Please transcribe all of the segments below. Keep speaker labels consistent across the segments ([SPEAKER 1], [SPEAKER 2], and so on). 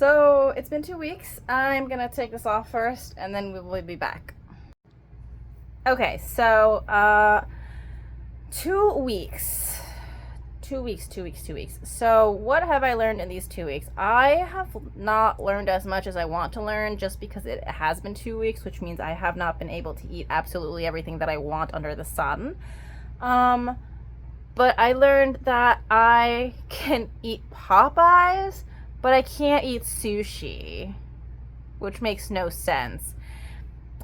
[SPEAKER 1] So it's been 2 weeks. I'm gonna take this off first and then we will be back. Okay, so 2 weeks. 2 weeks. So what have I learned in these 2 weeks? I have not learned as much as I want to learn just because it has been 2 weeks, which means I have not been able to eat absolutely everything that I want under the sun. But I learned that I can eat Popeyes, but I can't eat sushi, which makes no sense.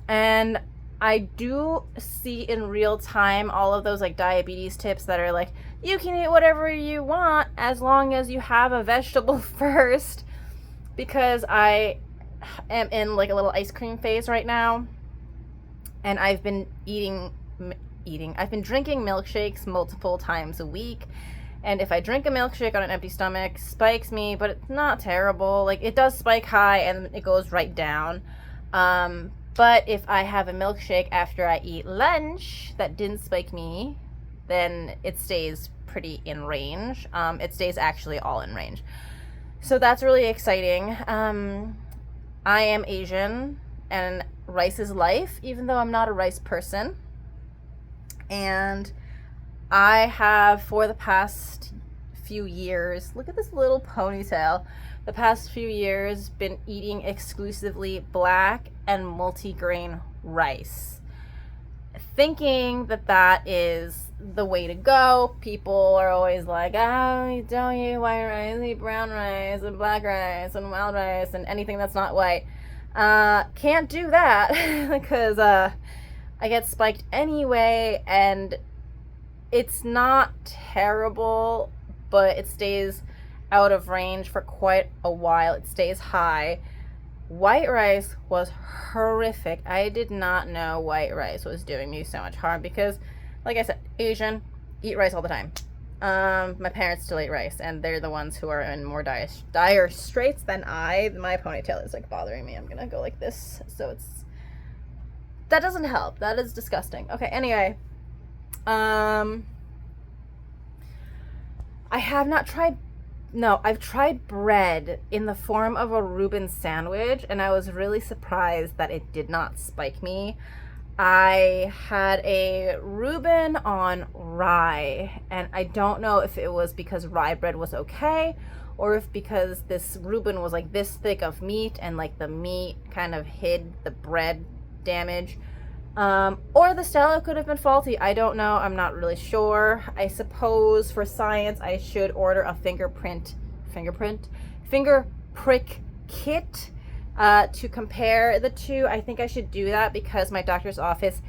[SPEAKER 1] And I do see in real time all of those like diabetes tips that are like, you can eat whatever you want as long as you have a vegetable first, because I am in like a little ice cream phase right now, and I've been I've been drinking milkshakes multiple times a week. And if I drink a milkshake on an empty stomach, spikes me, but it's not terrible. Like, it does spike high and it goes right down. But if I have a milkshake after I eat lunch that didn't spike me, then it stays pretty in range. It stays actually all in range. So that's really exciting. I am Asian and rice is life, even though I'm not a rice person. And I have, for the past few years, look at this little ponytail, the past few years been eating exclusively black and multigrain rice, thinking that that is the way to go. People are always like, oh, don't eat white rice, eat brown rice and black rice and wild rice and anything that's not white. Can't do that because I get spiked anyway, and it's not terrible, but it stays out of range for quite a while. It stays high. White rice was horrific. I did not know white rice was doing me so much harm because, like I said, Asian, eat rice all the time. My parents still eat rice, and they're the ones who are in more dire straits than I. My ponytail is like bothering me. I'm gonna go like this, so that doesn't help. That is disgusting. Okay, anyway. I've tried bread in the form of a Reuben sandwich, and I was really surprised that it did not spike me. I had a Reuben on rye, and I don't know if it was because rye bread was okay, or if because this Reuben was like this thick of meat, and like the meat kind of hid the bread damage. Or the Stella could have been faulty. I don't know. I'm not really sure. I suppose for science, I should order a finger prick kit to compare the two. I think I should do that because my doctor's office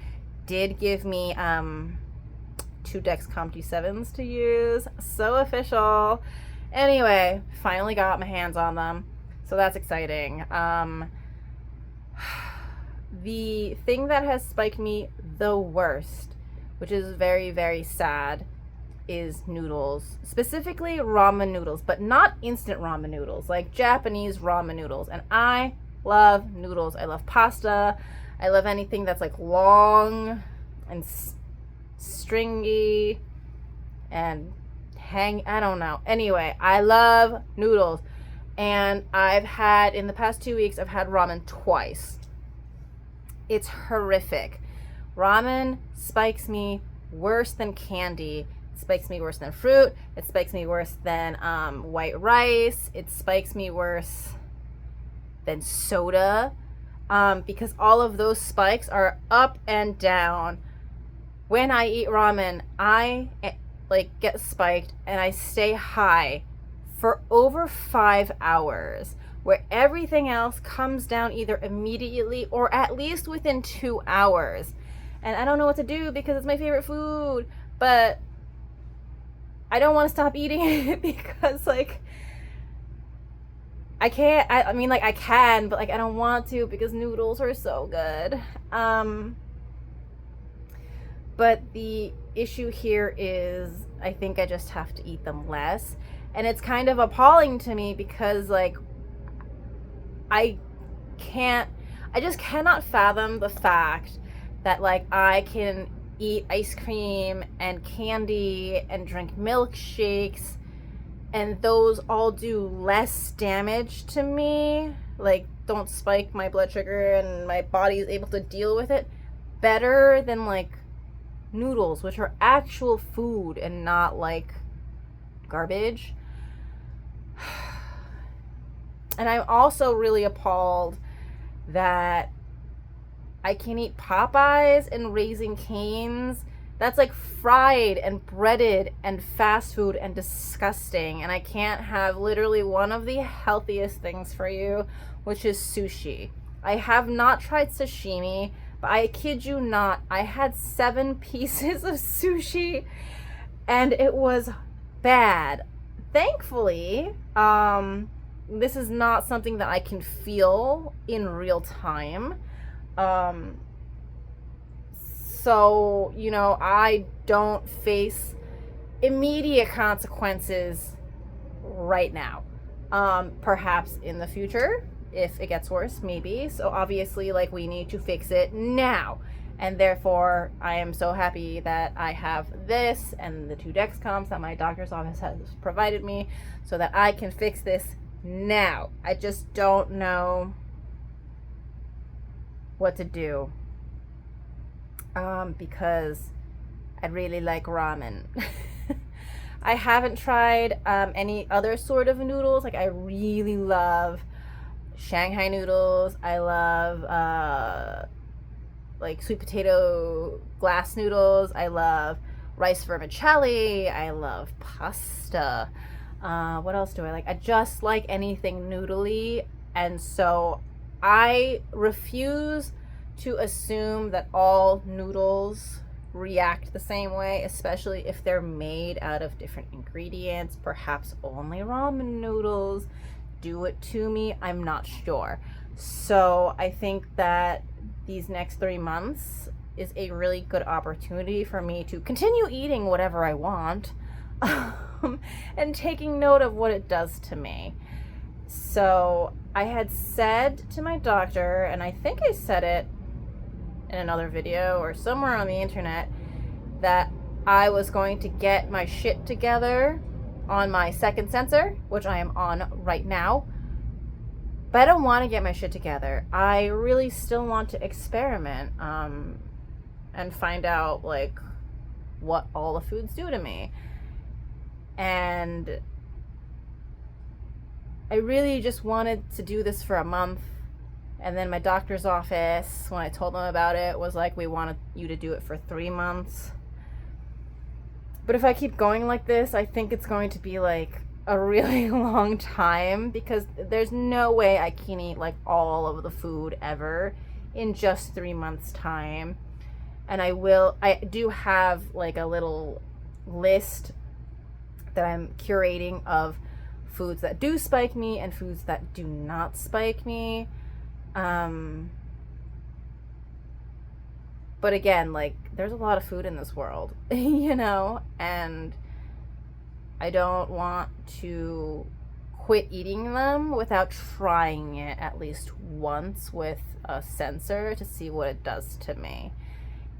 [SPEAKER 1] did give me 2 Dexcom G7s to use. So official. Anyway, finally got my hands on them. So that's exciting. The thing that has spiked me the worst, which is very, very sad, is noodles. Specifically ramen noodles, but not instant ramen noodles, like Japanese ramen noodles. And I love noodles. I love pasta. I love anything that's like long and stringy and I don't know. Anyway, I love noodles. And in the past 2 weeks, I've had ramen twice. It's horrific. Ramen spikes me worse than candy. It spikes me worse than fruit. It spikes me worse than white rice. It spikes me worse than soda, because all of those spikes are up and down. When I eat ramen, I get spiked and I stay high for over 5 hours, where everything else comes down either immediately or at least within 2 hours. And I don't know what to do because it's my favorite food, but I don't want to stop eating it because I can't. I mean, I can, but I don't want to because noodles are so good. But the issue here is I think I just have to eat them less. And it's kind of appalling to me because I just cannot fathom the fact that I can eat ice cream and candy and drink milkshakes and those all do less damage to me, like don't spike my blood sugar and my body is able to deal with it better than like noodles, which are actual food and not like garbage. And I'm also really appalled that I can eat Popeyes and Raising Cane's. That's like fried and breaded and fast food and disgusting. And I can't have literally one of the healthiest things for you, which is sushi. I have not tried sashimi, but I kid you not, I had 7 pieces of sushi and it was bad. Thankfully, this is not something that I can feel in real time. So, you know, I don't face immediate consequences right now. Perhaps in the future, if it gets worse, maybe. So obviously, like, we need to fix it now. And therefore, I am so happy that I have this and the 2 Dexcoms that my doctor's office has provided me so that I can fix this now. I just don't know what to do. Because I really like ramen. I haven't tried any other sort of noodles. Like, I really love Shanghai noodles. I love like sweet potato glass noodles. I love rice vermicelli. I love pasta. What else do I like? I just like anything noodly, and so I refuse to assume that all noodles react the same way, especially if they're made out of different ingredients. Perhaps only ramen noodles do it to me. I'm not sure. So I think that these next 3 months is a really good opportunity for me to continue eating whatever I want and taking note of what it does to me. So I had said to my doctor, and I think I said it in another video or somewhere on the internet, that I was going to get my shit together on my second sensor, which I am on right now. But I don't want to get my shit together. I really still want to experiment and find out like what all the foods do to me. And I really just wanted to do this for a month. And then my doctor's office, when I told them about it, was like, we wanted you to do it for 3 months. But if I keep going like this, I think it's going to be like a really long time, because there's no way I can eat like all of the food ever in just 3 months time. And I do have like a little list that I'm curating of foods that do spike me and foods that do not spike me. But again, like, there's a lot of food in this world, you know, and I don't want to quit eating them without trying it at least once with a sensor to see what it does to me.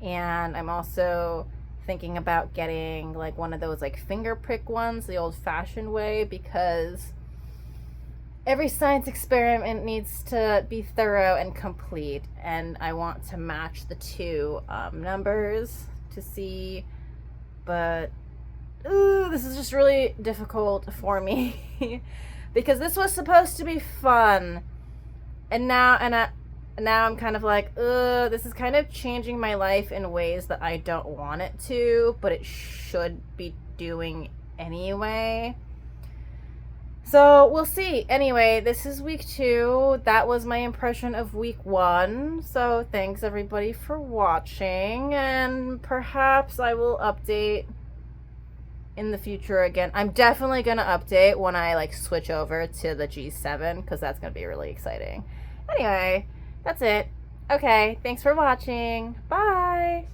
[SPEAKER 1] And I'm also thinking about getting like one of those like finger prick ones, the old fashioned way, because every science experiment needs to be thorough and complete, and I want to match the 2 numbers to see. But this is just really difficult for me because this was supposed to be fun, and now I'm kind of like, this is kind of changing my life in ways that I don't want it to, but it should be doing anyway. So we'll see. Anyway, this is week 2. That was my impression of week 1. So thanks everybody for watching, and perhaps I will update in the future again. I'm definitely going to update when I like switch over to the G7, because that's going to be really exciting. Anyway, that's it. Okay, thanks for watching. Bye!